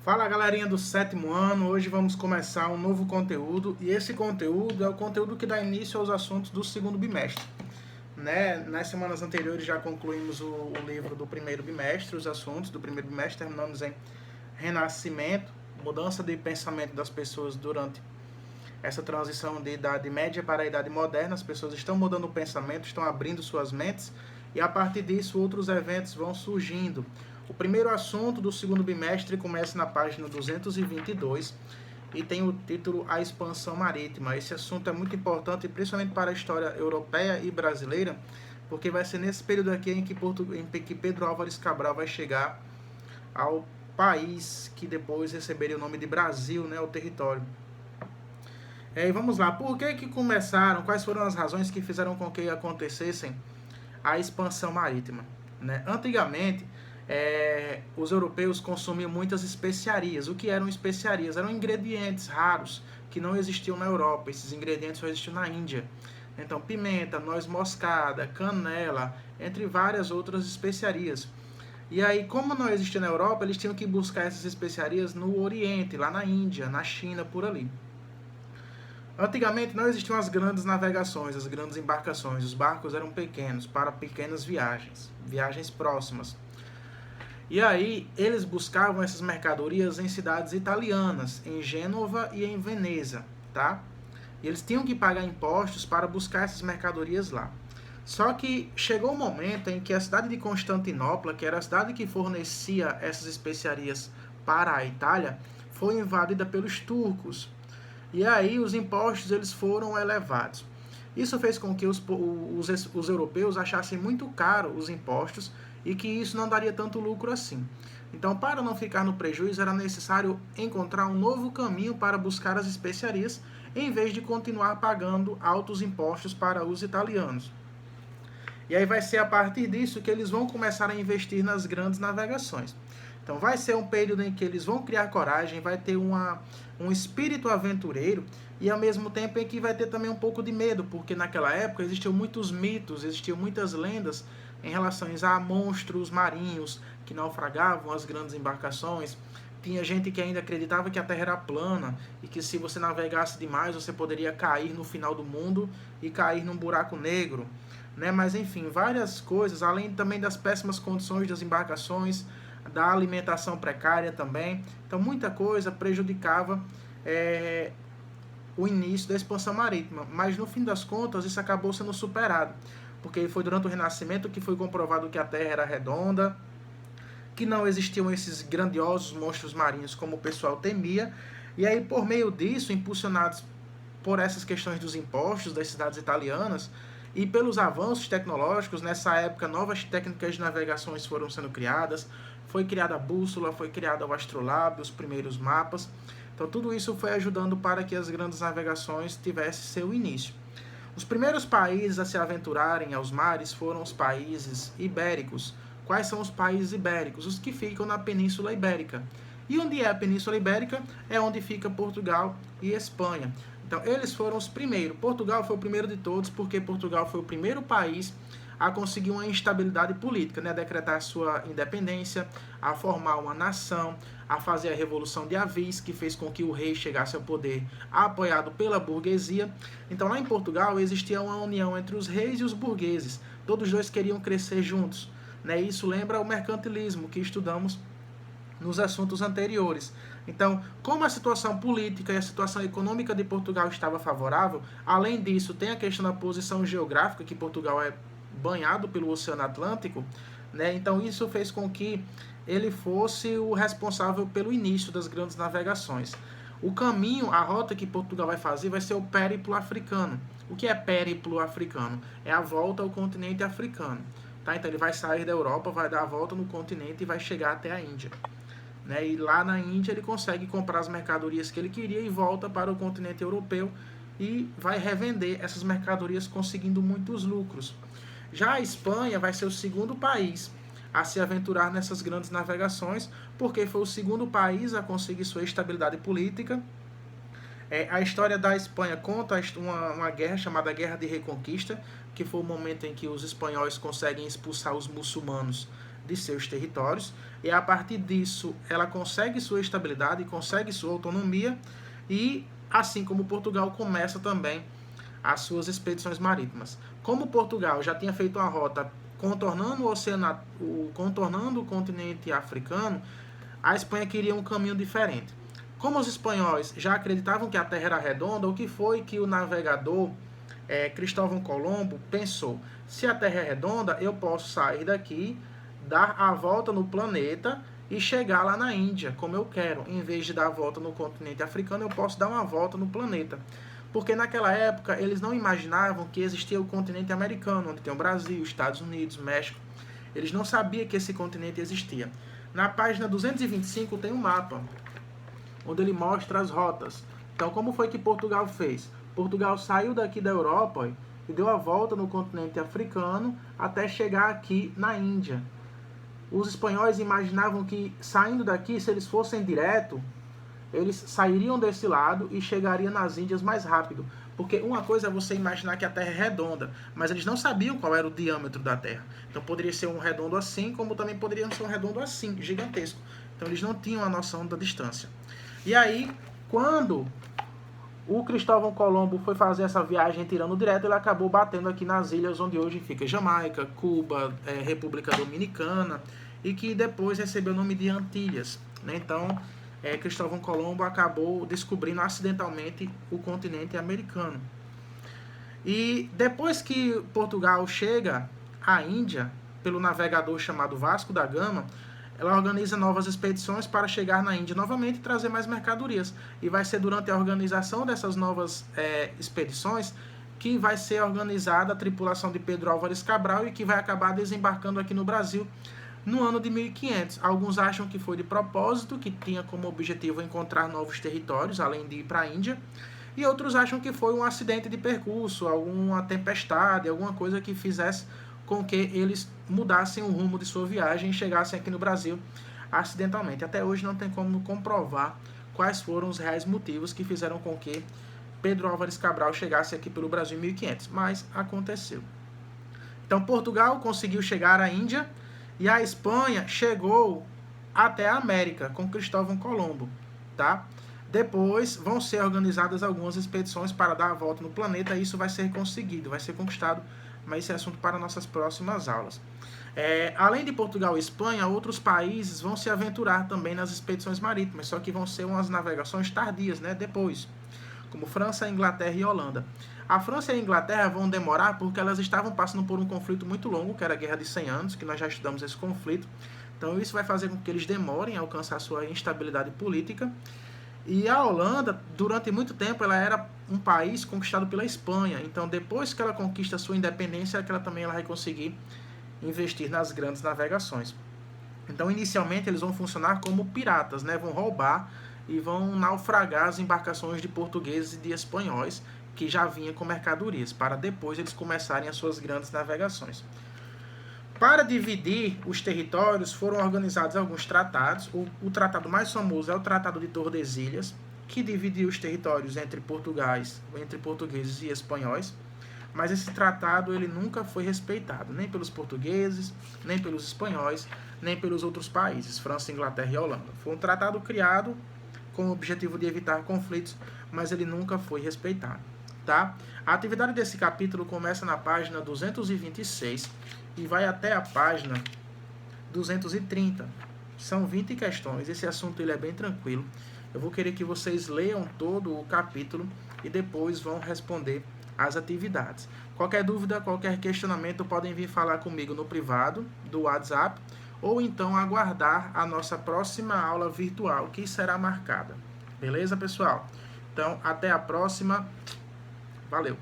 Fala galerinha do sétimo ano, hoje vamos começar um novo conteúdo e esse conteúdo é o conteúdo que dá início aos assuntos do segundo bimestre. Nas semanas anteriores já concluímos o livro do primeiro bimestre, os assuntos do primeiro bimestre, terminamos em renascimento, mudança de pensamento das pessoas durante essa transição de idade média para a idade moderna. As pessoas estão mudando o pensamento, estão abrindo suas mentes e a partir disso outros eventos vão surgindo. O primeiro assunto do segundo bimestre começa na página 222 e tem o título A Expansão Marítima. Esse assunto é muito importante, principalmente para a história europeia e brasileira, porque vai ser nesse período aqui em que Pedro Álvares Cabral vai chegar ao país que depois receberia o nome de Brasil, o território. E vamos lá, por que começaram, quais foram as razões que fizeram com que acontecessem a expansão marítima? Antigamente, os europeus consumiam muitas especiarias. O que eram especiarias? Eram ingredientes raros que não existiam na Europa. Esses ingredientes só existiam na Índia. Então, pimenta, noz moscada, canela, entre várias outras especiarias. E aí, como não existia na Europa, eles tinham que buscar essas especiarias no Oriente, lá na Índia, na China, por ali. Antigamente não existiam as grandes navegações, as grandes embarcações. Os barcos eram pequenos, para pequenas viagens próximas. E aí eles buscavam essas mercadorias em cidades italianas, em Gênova e em Veneza, tá? E eles tinham que pagar impostos para buscar essas mercadorias lá. Só que chegou um momento em que a cidade de Constantinopla, que era a cidade que fornecia essas especiarias para a Itália, foi invadida pelos turcos. E aí os impostos eles foram elevados. Isso fez com que os europeus achassem muito caro os impostos e que isso não daria tanto lucro assim. Então, para não ficar no prejuízo, era necessário encontrar um novo caminho para buscar as especiarias, em vez de continuar pagando altos impostos para os italianos. E aí vai ser a partir disso que eles vão começar a investir nas grandes navegações. Então vai ser um período em que eles vão criar coragem, vai ter um espírito aventureiro e ao mesmo tempo em que vai ter também um pouco de medo, porque naquela época existiam muitos mitos, existiam muitas lendas em relação a monstros marinhos que naufragavam as grandes embarcações. Tinha gente que ainda acreditava que a Terra era plana e que se você navegasse demais você poderia cair no final do mundo e cair num buraco negro. Mas enfim, várias coisas, além também das péssimas condições das embarcações, da alimentação precária também. Então muita coisa prejudicava o início da expansão marítima. Mas no fim das contas isso acabou sendo superado, porque foi durante o Renascimento que foi comprovado que a Terra era redonda, que não existiam esses grandiosos monstros marinhos como o pessoal temia. E aí por meio disso, impulsionados por essas questões dos impostos das cidades italianas, e pelos avanços tecnológicos, nessa época novas técnicas de navegações foram sendo criadas, foi criada a bússola, foi criada o astrolábio, os primeiros mapas. Então tudo isso foi ajudando para que as grandes navegações tivessem seu início. Os primeiros países a se aventurarem aos mares foram os países ibéricos. Quais são os países ibéricos? Os que ficam na Península Ibérica. E onde é a Península Ibérica? É onde fica Portugal e Espanha. Então, eles foram os primeiros. Portugal foi o primeiro de todos, porque Portugal foi o primeiro país a conseguir uma instabilidade política, a decretar sua independência, a formar uma nação, a fazer a Revolução de Avis, que fez com que o rei chegasse ao poder apoiado pela burguesia. Então, lá em Portugal, existia uma união entre os reis e os burgueses. Todos dois queriam crescer juntos. Isso lembra o mercantilismo que estudamos nos assuntos anteriores. Então, como a situação política e a situação econômica de Portugal estava favorável, além disso, tem a questão da posição geográfica, que Portugal é banhado pelo Oceano Atlântico, então isso fez com que ele fosse o responsável pelo início das grandes navegações. O caminho, a rota que Portugal vai fazer vai ser o périplo africano. O que é périplo africano? É a volta ao continente africano. Então ele vai sair da Europa, vai dar a volta no continente e vai chegar até a Índia. E lá na Índia ele consegue comprar as mercadorias que ele queria e volta para o continente europeu e vai revender essas mercadorias conseguindo muitos lucros. Já a Espanha vai ser o segundo país a se aventurar nessas grandes navegações, porque foi o segundo país a conseguir sua estabilidade política. A história da Espanha conta uma guerra chamada Guerra de Reconquista, que foi o momento em que os espanhóis conseguem expulsar os muçulmanos de seus territórios, e a partir disso ela consegue sua estabilidade, consegue sua autonomia, e assim como Portugal começa também as suas expedições marítimas. Como Portugal já tinha feito uma rota contornando contornando o continente africano, a Espanha queria um caminho diferente. Como os espanhóis já acreditavam que a Terra era redonda, o que foi que o navegador Cristóvão Colombo pensou? Se a Terra é redonda, eu posso sair daqui, dar a volta no planeta e chegar lá na Índia, como eu quero. Em vez de dar a volta no continente africano, eu posso dar uma volta no planeta. Porque naquela época eles não imaginavam que existia o continente americano, onde tem o Brasil, Estados Unidos, México. Eles não sabiam que esse continente existia. Na página 225 tem um mapa, onde ele mostra as rotas. Então, como foi que Portugal fez? Portugal saiu daqui da Europa e deu a volta no continente africano até chegar aqui na Índia. Os espanhóis imaginavam que, saindo daqui, se eles fossem direto, eles sairiam desse lado e chegariam nas Índias mais rápido. Porque uma coisa é você imaginar que a Terra é redonda, mas eles não sabiam qual era o diâmetro da Terra. Então poderia ser um redondo assim, como também poderia ser um redondo assim, gigantesco. Então eles não tinham a noção da distância. E aí, quando o Cristóvão Colombo foi fazer essa viagem tirando direto, ele acabou batendo aqui nas ilhas onde hoje fica Jamaica, Cuba, República Dominicana, e que depois recebeu o nome de Antilhas, né? Então, Cristóvão Colombo acabou descobrindo acidentalmente o continente americano. E depois que Portugal chega à Índia, pelo navegador chamado Vasco da Gama, ela organiza novas expedições para chegar na Índia novamente e trazer mais mercadorias. E vai ser durante a organização dessas novas expedições que vai ser organizada a tripulação de Pedro Álvares Cabral e que vai acabar desembarcando aqui no Brasil no ano de 1500. Alguns acham que foi de propósito, que tinha como objetivo encontrar novos territórios, além de ir para a Índia. E outros acham que foi um acidente de percurso, alguma tempestade, alguma coisa que fizesse com que eles mudassem o rumo de sua viagem e chegassem aqui no Brasil acidentalmente. Até hoje não tem como comprovar quais foram os reais motivos que fizeram com que Pedro Álvares Cabral chegasse aqui pelo Brasil em 1500, mas aconteceu. Então Portugal conseguiu chegar à Índia e a Espanha chegou até a América com Cristóvão Colombo, tá? Depois vão ser organizadas algumas expedições para dar a volta no planeta e isso vai ser conseguido, vai ser conquistado, mas esse é assunto para nossas próximas aulas. Além de Portugal e Espanha, outros países vão se aventurar também nas expedições marítimas, só que vão ser umas navegações tardias, né? Depois, como França, Inglaterra e Holanda. A França e a Inglaterra vão demorar porque elas estavam passando por um conflito muito longo, que era a Guerra de 100 Anos, que nós já estudamos esse conflito. Então isso vai fazer com que eles demorem a alcançar sua instabilidade política. E a Holanda, durante muito tempo, ela era um país conquistado pela Espanha. Então depois que ela conquista a sua independência, que ela também vai conseguir investir nas grandes navegações. Então inicialmente eles vão funcionar como piratas, né? Vão roubar e vão naufragar as embarcações de portugueses e de espanhóis que já vinham com mercadorias, para depois eles começarem as suas grandes navegações. Para dividir os territórios, foram organizados alguns tratados. O tratado mais famoso é o Tratado de Tordesilhas, que dividiu os territórios entre portugueses e espanhóis, mas esse tratado ele nunca foi respeitado, nem pelos portugueses, nem pelos espanhóis, nem pelos outros países, França, Inglaterra e Holanda. Foi um tratado criado com o objetivo de evitar conflitos, mas ele nunca foi respeitado. Tá? A atividade desse capítulo começa na página 226 e vai até a página 230. São 20 questões. Esse assunto ele é bem tranquilo. Eu vou querer que vocês leiam todo o capítulo e depois vão responder as atividades. Qualquer dúvida, qualquer questionamento, podem vir falar comigo no privado do WhatsApp ou então aguardar a nossa próxima aula virtual que será marcada. Beleza, pessoal? Então, até a próxima. Valeu!